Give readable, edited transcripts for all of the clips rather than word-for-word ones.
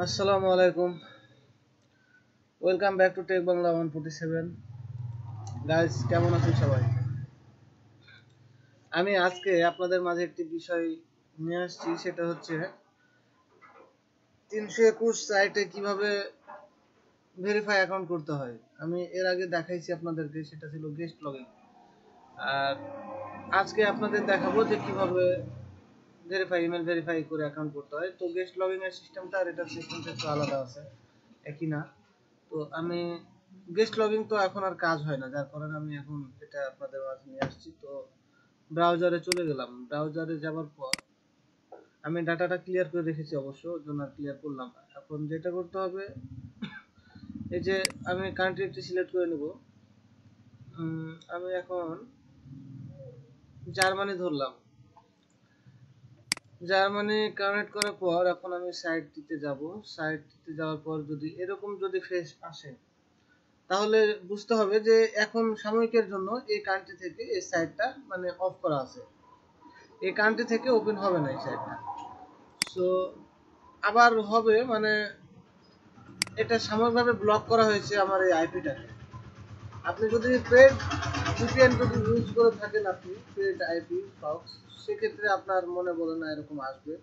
আসসালামু আলাইকুম। Welcome back to tech Bangla 147। Guys, কেমন আছেন সবাই? আমি আজকে আপনাদের মাঝে একটি বিষয় নিয়ে আসছি, সেটা হচ্ছে 321 সাইটে কিভাবে ভেরিফাই অ্যাকাউন্ট করতে হয়। আমি এর আগে দেখাইছি আপনাদেরকে, সেটা ছিল গেস্ট লগইন। আর আজকে আপনাদের দেখাবো যে কিভাবে ইমেল ভেরিফাই করে অ্যাকাউন্ট করতে হয়। তো গেস্ট লগইন এর সিস্টেমটা আর এটার সিস্টেমটা একটু আলাদা আছে, একই না। তো আমি গেস্ট লগইন তো এখন আর কাজ হয় না, যার কারণে আমি এখন এটা আপনাদের মাঝে নিয়ে আসছি। তো ব্রাউজারে চলে গেলাম। ব্রাউজারে যাওয়ার পর আমি ডাটাটা ক্লিয়ার করে রেখেছি, অবশ্য ওর জন্য আর ক্লিয়ার করলাম না। এখন যেটা করতে হবে, এই যে আমি কান্ট্রি একটি সিলেক্ট করে নেব। আমি এখন জার্মানি ধরলাম। জার্মানি কানেক্ট করার পর এখন আমি সাইটটিতে যাব। সাইটটিতে যাওয়ার পর যদি এরকম ফেস আসে, তাহলে বুঝতে হবে যে এখন সাময়িকের জন্য এই কান্ট্রি থেকে এই সাইটটা অফ করা আছে, এই কান্ট্রি থেকে ওপেন হবে না এই সাইটটা। সো আবার হবে, এটা সাময়িকভাবে ব্লক করা হয়েছে আমার এই আইপিটাকে। আপনি যদি পেড ভিপিএন যদি ইউজ করে থাকেন, আপনি পেড আইপি ফক্স, সেক্ষেত্রে আপনার মনে বলে না এরকম আসবে।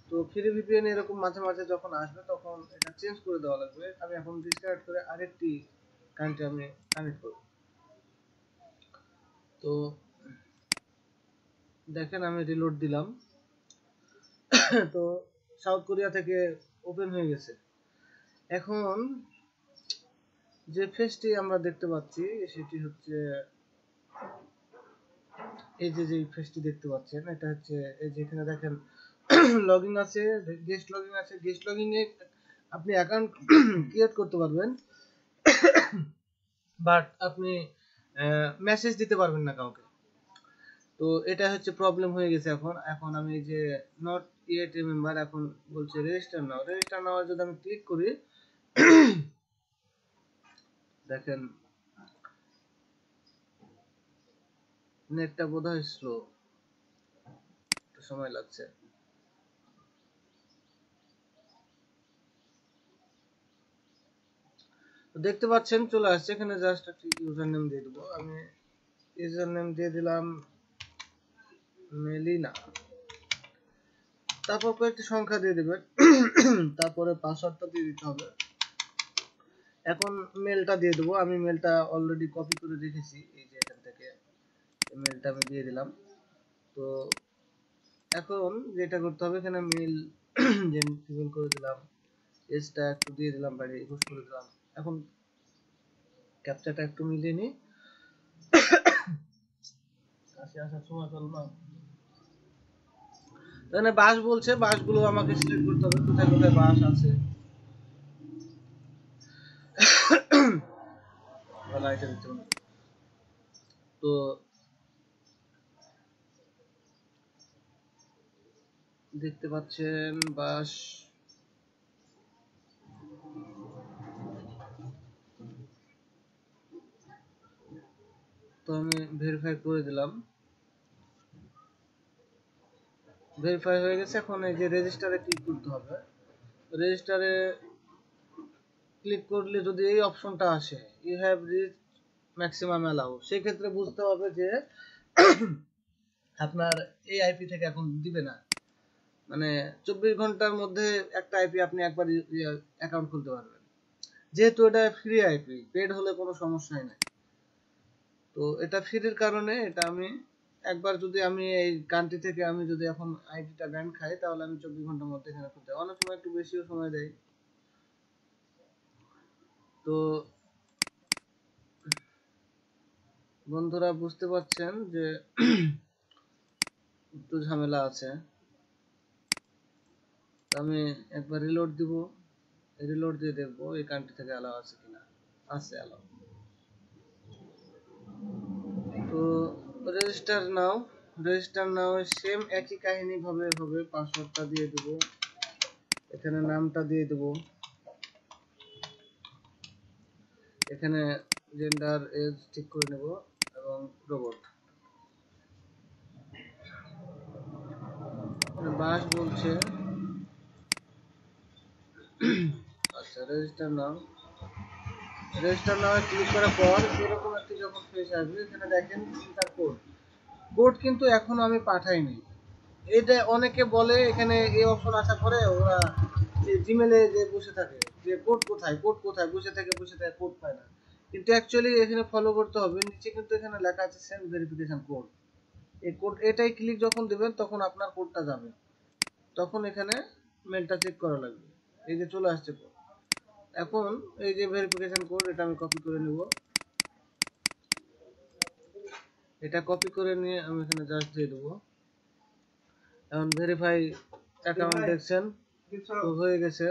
তো ফ্রি ভিপিএন এরকম মাঝে মাঝে যখন আসবে তখন এটা চেঞ্জ করে দেওয়া লাগবে। আমি এখন ডিসকানেক্ট করে আরেকটি কান্ট্রি আমি কানেক্ট করব। তো দেখেন, আমি রিলোড দিলাম। তো সাউথ কোরিয়া থেকে ওপেন হয়ে গেছে। এখন যে ফেসটি আমরা দেখতে পাচ্ছি সেটি হচ্ছে এই যে ফেসটি দেখতে পাচ্ছেন, এটা হচ্ছে এই যেখানে দেখেন লগইন আছে, গেস্ট লগইন আছে। গেস্ট লগইন এ আপনি অ্যাকাউন্ট ক্রিয়েট করতে পারবেন, বাট আপনি মেসেজ দিতে পারবেন না কাউকে। তো এটা হচ্ছে প্রবলেম হয়ে গেছে। এখন আমি যে নট ইয়েট এ মেম্বার, এখন বলছে রেজিস্টার নাও। রেজিস্টার নাও যদি আমি ক্লিক করি, দেখেন নেটটা বোধহয় স্লো, একটু সময় লাগছে। দেখতে পাচ্ছেন চলে আসছে। এখানে জাস্ট একটা ইউজার নেম দিয়ে দেবো। আমি ইউজার নেম দিয়ে দিলাম মেলিনা, তারপর কয়েকটি সংখ্যা দিয়ে দেবেন, তারপরে পাসওয়ার্ডটা দিয়ে দিতে হবে। এখন মেলটা দিয়ে দেবো। আমি মেলটা অলরেডি কপি করে রেখেছি, এই যে এখান থেকে মেলটা আমি দিয়ে দিলাম। তো এখন যেটা করতে হবে, এখানে মেল যে ফিমেল করে দিলাম, এজটা একটু দিয়ে দিলাম, বাইরে 21 করে দিলাম। এখন ক্যাপচাটা একটু মিলিয়ে নিই। কাছে আসার সময় চল না, এখানে বাস বলছে, বাসগুলো আমাকে সিলেক্ট করতে হবে কোথায় কোথায় বাস আছে। তো দেখতে পাচ্ছেন বাস। তো আমি ভেরিফাই করে দিলাম, ভেরিফাই হয়ে গেছে। এখন এই যে রেজিস্টারে ক্লিক করতে হবে। রেজিস্টারে ক্লিক করলে যদি এই অপশনটা আসে, you have reach maximum allow, সেক্ষেত্রে বুঝতে হবে যে আপনার এই আইপি থেকে এখন দিবে না। 24 ঘন্টার মধ্যে একটা আইপি আপনি একবার অ্যাকাউন্ট খুলতে পারবেন, যেহেতু এটা ফ্রি আইপি। পেড হলে কোনো সমস্যাই নাই। তো এটা ফ্রির কারণে এটা আমি একবার যদি আমি এই কান্ট্রি থেকে আমি যদি এখন আইডিটা ব্যান খাই, তাহলে আমি 24 ঘন্টার মধ্যে এখানে খুলতে, অনেক সময় একটু বেশিও সময় দেয়। তো বন্ধুরা বুঝতে পারছেন যে একটু ঝামেলা আছে। আমি একবার রিলোড দিব, রিলোড দিয়ে দেখবো এই কান্ট্রি থেকে অ্যালাউ আছে কিনা। আছে অ্যালাউ। তো রেজিস্টার নাও, রেজিস্টার নাও সেম একই কাহিনী ভাবে হবে। পাসওয়ার্ডটা দিয়ে দেব, এখানে নামটা দিয়ে দেব, এখানে জেন্ডার এজ ঠিক করে নেব এবং রোবট। বাস বলছে, আচ্ছা, রেজিস্টার নামে ক্লিক করার পর এরকম একটি যখন পেজ আসবে, এখানে দেখেন ইন্টার কোড কিন্তু এখনো আমি পাঠাইনি। এটা অনেকে বলে এখানে এই অপশন আসার পরে ওরা জিমেলে যে বসে থাকে যে কোড কোথায় বসে থাকে কোড পায় না, কিন্তু অ্যাকচুয়ালি এখানে ফলো করতে হবে। নিচে কিন্তু এখানে লেখা আছে সেন্ড ভেরিফিকেশন কোড। এই কোড এটাই ক্লিক যখন দিবেন তখন আপনার কোডটা যাবে, তখন এখানে মেলটা চেক করা লাগবে। এই যে চলে আসছে কোড। এখন এই যে ভেরিফিকেশন কোড, এটা আমি কপি করে নিব। এটা কপি করে নিয়ে আমি এখানে জাস্ট দিয়ে দেবো। এখন ভেরিফাই অ্যাকাউন্ট দেখছেন তো হয়ে গেছে।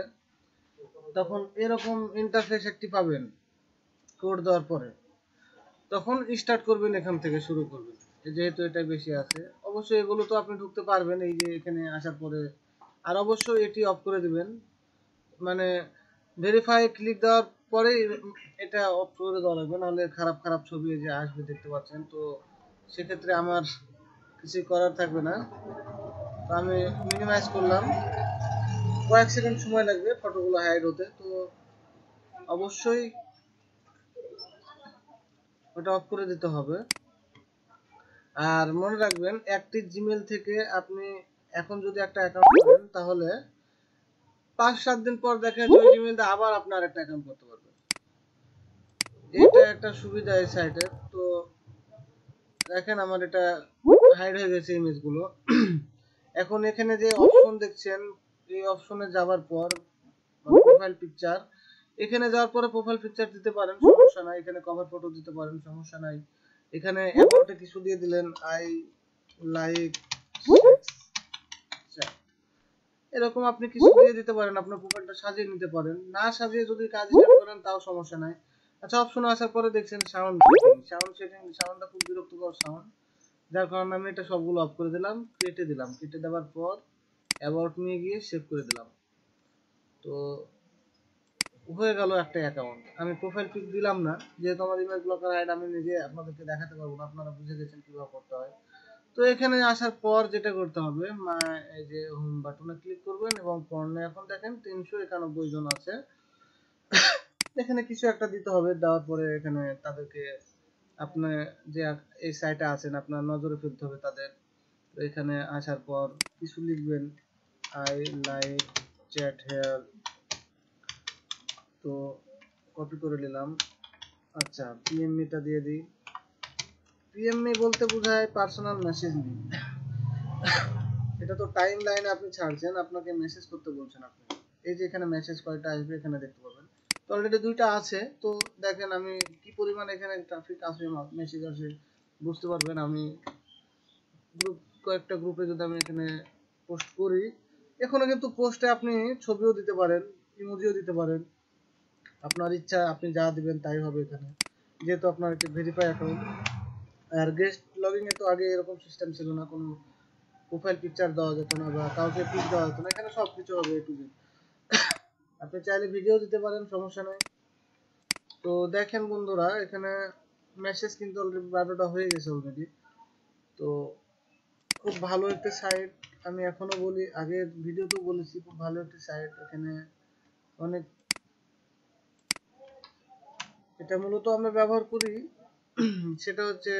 তখন এরকম ইন্টারফেস একটি পাবেন কোড দেওয়ার পরে, তখন স্টার্ট করবেন, এখান থেকে শুরু করবেন। যেহেতু এটা বেশি আছে, অবশ্যই এগুলো তো আপনি ঢুকতে পারবেন এই যে এখানে আসার পরে। আর অবশ্যই এটি অফ করে দিবেন, মানে ভেরিফাই ক্লিক দেওয়ার পরে এটা অফ করে দেওয়া লাগবে, নাহলে খারাপ খারাপ ছবি যে আসবে দেখতে পাচ্ছেন। তো সেক্ষেত্রে আমার কিছু করার থাকবে না। তো আমি মিনিমাইজ করলাম, কয়েক সেকেন্ড সময় লাগবে ফটোগুলো হাইড হতে। তো অবশ্যই ওটা অফ করে দিতে হবে। আর মনে রাখবেন, একটি জিমেল থেকে আপনি এখন যদি একটা অ্যাকাউন্ট করেন, তাহলে 5-7 দিন পর দেখেন ওই জিমেল দিয়ে আবার আপনার একটা অ্যাকাউন্ট করতে পারবেন। এটা একটা সুবিধা এই সাইটের। তো দেখেন আমার এটা হাইড হয়ে গেছে ইমেজগুলো। এখন এখানে যে অপশন দেখছেন, এই অপশনে যাওয়ার পর প্রোফাইল পিকচার, এখানে যাওয়ার পরে প্রোফাইল পিকচার দিতে পারেন, সমস্যা নাই। এখানে কভার ফটো দিতে পারেন, সমস্যা নাই। এখানে অ্যাবাউটে কিছু দিয়ে দিলেন, আই লাইক এরকম আপনি কিছু দিয়ে দিতে পারেন, আপনার প্রোফাইলটা সাজিয়ে নিতে পারেন। না সাজিয়ে যদি কাজ স্টার্ট করেন তাও সমস্যা নাই। আচ্ছা, অপশন আসার পরে দেখছেন সাউন্ডটা খুব বিরক্তিকর সাউন্ড, যার কারণে আমি এটা সবগুলো অফ করে দিলাম, কেটে দেওয়ার পর অ্যাবাউট নিয়ে গিয়ে সেভ করে দিলাম। তো হয়ে গেল একটা অ্যাকাউন্ট। আমি প্রোফাইল পিক দিলাম না, যেহেতু আমার ইমেজ ব্লকার হাইড আমি নিজে আপনাদেরকে দেখাতে পারবো না, আপনারা বুঝে গেছেন কিভাবে করতে হয়। তো এখানে আসার পর যেটা করতে হবে, এই যে হোম বাটনে ক্লিক করবেন এবং পণ্যে এখন দেখেন 391 জন আছে। এখানে কিছু একটা দিতে হবে, দেওয়ার পরে এখানে তাদেরকে আপনি যে এই সাইটে আছেন আপনার নজরে ফেলতে হবে তাদের। তো এখানে আসার পর কিছু লিখবেন, আই লাইক চ্যাট হেয়ার। তো কপি করে নিলাম। আচ্ছা, পিএমইটা দিয়ে দিই। পিএমই বলতে বোঝায় পার্সোনাল মেসেজ নিই। এটা তো টাইম লাইনে আপনি ছাড়ছেন, আপনাকে মেসেজ করতে বলছেন আপনি। এই যে এখানে মেসেজ কয়টা আসবে এখানে দেখতে পাবেন। তো অলরেডি 2টা আছে। তো দেখেন আমি কি পরিমাণ এখানে ট্রাফিক আসে, মেসেজ আসে বুঝতে পারবেন। আমি কয়েকটা গ্রুপে যদি আমি এখানে পোস্ট করি, এখনো কিন্তু পোস্টে আপনি ছবিও দিতে পারেন, ইমোজিও দিতে পারেন, আপনার ইচ্ছা, আপনি যা দিবেন তাই হবে এখানে, যেহেতু আপনার একটা ভেরিফাই অ্যাকাউন্ট। আর গেস্ট লগইন এ তো আগে এরকম সিস্টেম ছিল না, কোনো প্রোফাইল পিকচার দেওয়া যেত না বা কাউকে পিক দেওয়া যেত না। এখানে সব কিছু হবে এ টু জেড। আপনি চাইলে ভিডিও দিতে পারেন, সমস্যা নাই। তো দেখেন বন্ধুরা, এখানে মেসেজ কিন্তু অলরেডি 12টা হয়ে গেছে অলরেডি। তো খুব ভালো একটা সাইট, আমি এখনো বলি, আগের ভিডিওতেও বলেছি, খুব ভালো একটা সাইট। এখানে অনেক, এটা মূলত আমরা ব্যবহার করি সেটা হচ্ছে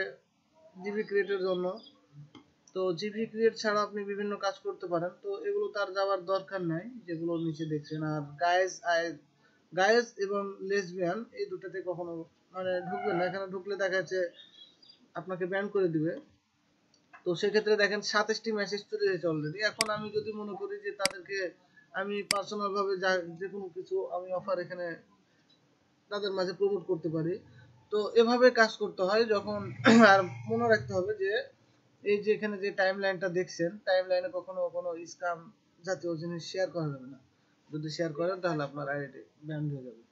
জিবি ক্রিয়েটের জন্য। তো জিবি ক্রিয়েট ছাড়া আপনি বিভিন্ন কাজ করতে পারেন। তো এগুলো তার যাওয়ার দরকার নাই, যেগুলো নিচে দেখছেন। আর গায়েস এবং লেসবিয়ান এই দুটাতে কখনো মানে ঢুকবেন না। এখানে ঢুকলে দেখা যাচ্ছে আপনাকে ব্যান করে দিবে। তো সেক্ষেত্রে দেখেন 27টি মেসেজ চলে এসেছে অলরেডি। এখন আমি যদি মনে করি যে তাদেরকে আমি পার্সোনাল ভাবে যে কোনো কিছু আমি অফার এখানে তাদের মাঝে প্রমোট করতে পারি। তো এভাবে কাজ করতে হয় যখন আর মনে রাখতে হবে যে এই যে এখানে যে টাইম লাইনটা দেখছেন, টাইম লাইনে কখনো কোনো স্ক্যাম জাতীয় জিনিস শেয়ার করা যাবে না। যদি শেয়ার করেন তাহলে আপনার আইডি ব্যান হয়ে যাবে।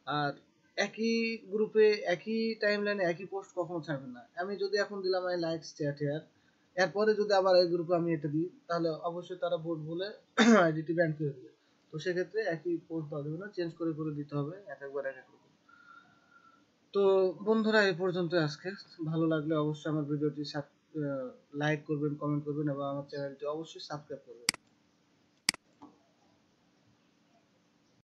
আর একই গ্রুপে একই টাইম লাইনে একই পোস্ট কখনো ছাড়বেন না। আমি যদি এখন দিলাম আই লাইকস চ্যাট হেয়ার, এরপরে যদি আবার এই গ্রুপে আমি এটা দিই, তাহলে অবশ্যই তারা ভোট বলে আইডিটি ব্যান করে দেবে। তো সেক্ষেত্রে একই পোস্ট দেওয়া যাবে না, চেঞ্জ করে করে দিতে হবে এক একবার এক এক রকম। তো বন্ধুরা, এই পর্যন্ত আজকে। ভালো লাগলে অবশ্যই আমার ভিডিওটি লাইক করবেন, কমেন্ট করবেন এবং আমার চ্যানেলটি অবশ্যই সাবস্ক্রাইব করবেন।